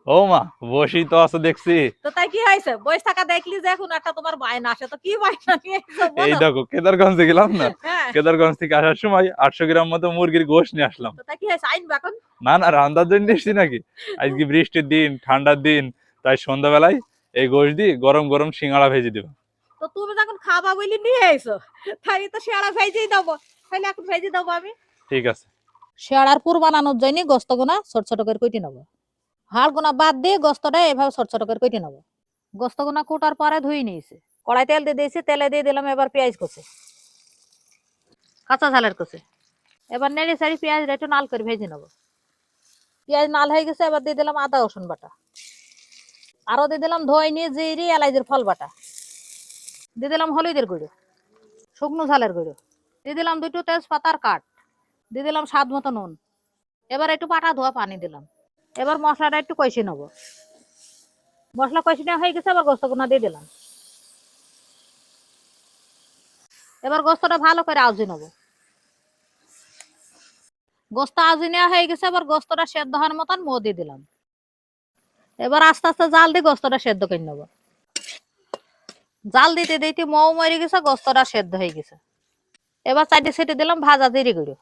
ও মা, বসি তো আছে দেখছি। তো তাই কি হয়েছে? বয়স থাকা দেখলি যে এখন একটা তোমার বায়না আসে, তো কি বায়না নিয়ে এসেছো এই বলো। দেখো, কেদারগঞ্জে গেলাম না, হ্যাঁ, কেদারগঞ্জ থেকে আসার সময় 800 গ্রাম মতো মুরগির গোশত নিয়ে আসলাম। তো তাই কি হয়েছে? আইনবা এখন? না না, রান্নার জন্য এসছি নাকি? আজকে বৃষ্টির দিন, ঠান্ডার দিন, তাই সন্ধ্যাবেলায় এই গোশত দিয়ে গরম গরম সিঙ্গাড়া ভেজে দেবো। তো তুমি যখন খাবা বলি নিয়ে এসো, তাই তো শেয়ারা ভেজেই দেবো। তাহলে এখন ভেজে দেবো আমি। ঠিক আছে। শেয়ারার পুর বানানোর জন্য গোস্ত গুনা ছোট ছোট করে কেটে নেবো। হাড় গুনা বাদ দিয়ে গোস্তটা এভাবে ছোট ছোট করে কেটে নেবো। গোস্ত গুনা কুটার পরে ধুয়ে নিয়েছি। কড়াই তেল দিয়ে দিয়েছি, তেলে দিয়ে দিলাম এবার পেঁয়াজ কুচি, কাঁচা ঝালের কুচি। এবার নেড়ে সারি পেঁয়াজটা একটু নাল করে ভেজে নেবো। পেঁয়াজ নাল হয়ে গেছে, এবার দিয়ে দিলাম আদা রসুন বাটা। আরো দিয়ে দিলাম ধোয় নিয়ে জিরি এলাইচের ফল বাটা। দিয়ে দিলাম হলুদের গুঁড়ো, শুকনো ঝালের গুঁড়ো। দিয়ে দিলাম দুটো তেজপাতার কাঠ। দিয়ে দিলাম স্বাদ মতো নুন। এবার একটু পাটা ধোয়া পানি দিলাম। এবার মশলাটা একটু কষিয়ে নেবো। মশলা কষি নেওয়া হয়ে গেছে, এবার গোস্তগুনা দিয়ে দিলাম। এবার গোস্তটা ভালো করে আউজি নেবো। গোস্ত আউজি নেওয়া হয়ে গেছে, এবার গোস্তটা সেদ্ধ হওয়ার মতন মো দিয়ে দিলাম। এবার আস্তে আস্তে জাল দিয়ে গোস্তটা সেদ্ধ করে নেবো। জাল দিতে দিতে মৌ মরে গেছে, গোস্তটা সেদ্ধ হয়ে গেছে। এবার চারটে সিটি দিলাম ভাজা জিরে গুঁড়ো।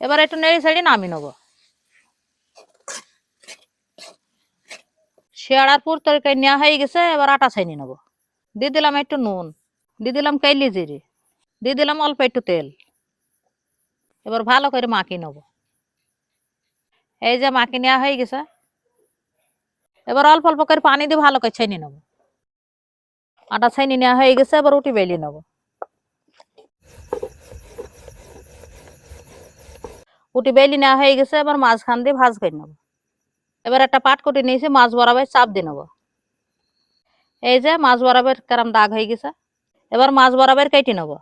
এবার একটু নেড়ে ছেড়ে নামিয়ে নেবো। শেয়াড়ার পুর তরকারি নেওয়া হয়ে গেছে, এবার আটা ছাইনি নেবো। দিয়ে দিলাম একটু নুন। দিয়ে দিলাম কাইলি জিরে। দিয়ে দিলাম অল্প একটু তেল। এবার ভালো করে মাখিয়ে নেবো। এই যে মাখিয়ে নেওয়া হয়ে গেছে, এবার অল্প অল্প করে পানি দিয়ে ভালো করে ছাইনি নেবো। আটা ছাইনি নেওয়া হয়ে গেছে, এবার উঠি বেলিয়ে নেবো। উঠি বেলি নেওয়া হয়ে গেছে, এবার মাঝখান দিয়ে ভাজ করে নেবো। এবার একটা পাটকুটি নিয়েছি, মাছ বরাবর চাপ দিয়ে নেবো। এই যে মাছ বরাবর কেরম দাগ হয়ে গেছে, এবার মাছ বরাবর কেটে নেবো।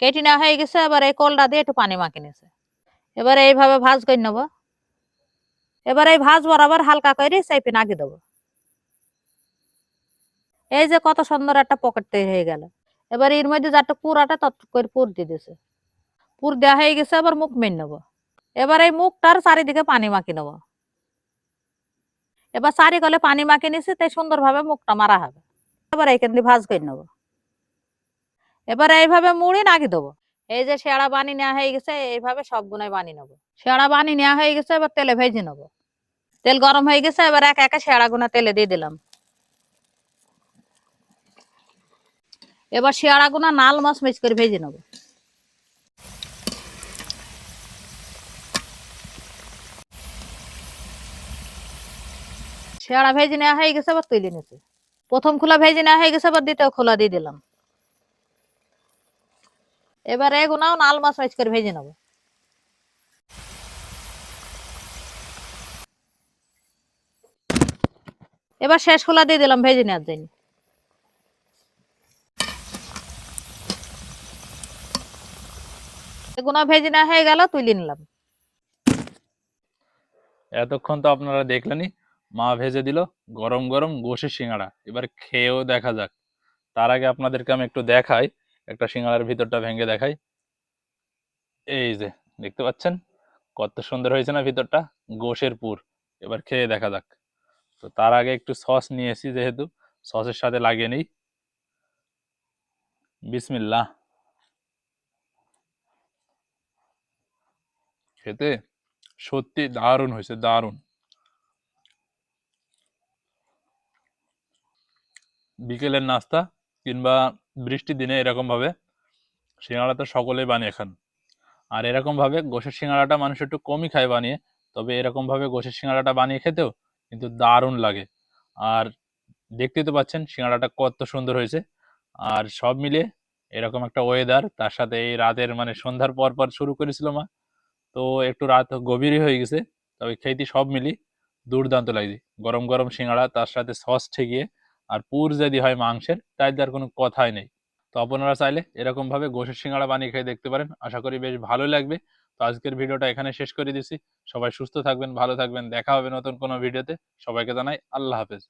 কেটে নেওয়া হয়ে গেছে, এবার এই কলটা দিয়ে একটু পানি মাখিয়ে নিয়েছে। এবার এইভাবে ভাজ করে নেবো। এবার এই ভাজ বরাবর হালকা করে চেপে নাগিয়ে দেবো। এই যে কত সুন্দর একটা পকেট তৈরি হয়ে গেল। এবার এর মধ্যে যাতে পুরাটা তত করে পুর দিয়ে দিছে। পুর দেওয়া হয়ে গেছে, এবার মুখ মেন নেবো। এবার এই মুখটার চারিদিকে পানি মাখিয়ে নেবো। এবার চারি কলে পানি মাখিয়ে নিছি, তাই সুন্দরভাবে মুখটা মারা হবে। এবার এইখান দিয়ে ভাজ করে নেবো। এবার এইভাবে মুড়ি নাগিয়ে দেবো। এই যে শেয়াড়া বানিয়ে নেওয়া হয়ে গেছে, এইভাবে সবগুলাই বানিয়ে নেবো। শেয়াড়া বানিয়ে নেওয়া হয়ে গেছে, এবার তেলে ভেজে নেবো। তেল গরম হয়ে গেছে, এবার একা একা শেয়াড়া গুনা তেলে দিয়ে দিলাম। এবার শেয়াড়া গুনা নাল মচমচ করে ভেজে নেবো। শেয়াড়া ভেজে নেওয়া হয়ে গেছে, এবার তুলে নিচ্ছি। প্রথম খোলা ভেজে নেওয়া হয়ে গেছে, এবার দ্বিতীয় খোলা দিয়ে দিলাম। এবার এগুনাও নাল মচমচ করে ভেজে নেবো। এবার শেষ খোলা দিয়ে দিলাম ভেজে নেওয়ার জন্য। এগুনা ভেজে নেওয়া হয়ে গেল, তুলে নিলাম। এতক্ষণ তো আপনারা দেখলেনই, মা ভেজে দিল গরম গরম গোশে সিঙ্গাড়া। এবার খেয়েও দেখা যাক। তার আগে আপনাদেরকে আমি একটু দেখাই, একটা সিঙ্গাড়ার ভিতরটা ভেঙে দেখাই। এই যে দেখতে পাচ্ছেন, কত সুন্দর হয়েছে না ভিতরটা, গোশের পুর। এবার খেয়ে দেখা যাক। তো তার আগে একটু সস নিয়েছি, যেহেতু সসের সাথে লাগিয়ে নিই। বিসমিল্লাহ। খেতে সত্যি দারুণ হয়েছে, দারুণ। বিকেলের নাস্তা কিংবা বৃষ্টির দিনে এরকম ভাবে সিঙ্গাড়া তো সকলেই বানিয়ে খান। আর এরকম ভাবে গোশের সিঙ্গাড়াটা মানুষ একটু কমই খায় বানিয়ে, তবে এরকম ভাবে গোশের সিঙ্গাড়াটা বানিয়ে খেতেও কিন্তু দারুণ লাগে। আর দেখতেই তো পাচ্ছেন সিঙ্গাড়াটা কত সুন্দর হয়েছে। আর সব মিলিয়ে এরকম একটা ওয়েদার, তার সাথে এই রাতের মানে সন্ধ্যার পর পর শুরু করেছিল মা, তো একটু রাত গভীরই হয়ে গেছে। তবে খেতে সব মিলি দুর্দান্ত লাগছে। গরম গরম সিঙ্গাড়া, তার সাথে সস ঠেকিয়ে, আর পুর যদি হয় মাংসের, তাই আর কোনো কথাই নেই। তো আপনারা চাইলে এরকম ভাবে গোশের সিঙ্গাড়া বানিয়ে খেয়ে দেখতে পারেন, আশা করি বেশ ভালো লাগবে। তো আজকের ভিডিওটা এখানে শেষ করে দিছি। সবাই সুস্থ থাকবেন, ভালো থাকবেন, দেখা হবে নতুন কোনো ভিডিওতে। সবাইকে জানাই আল্লাহ হাফেজ।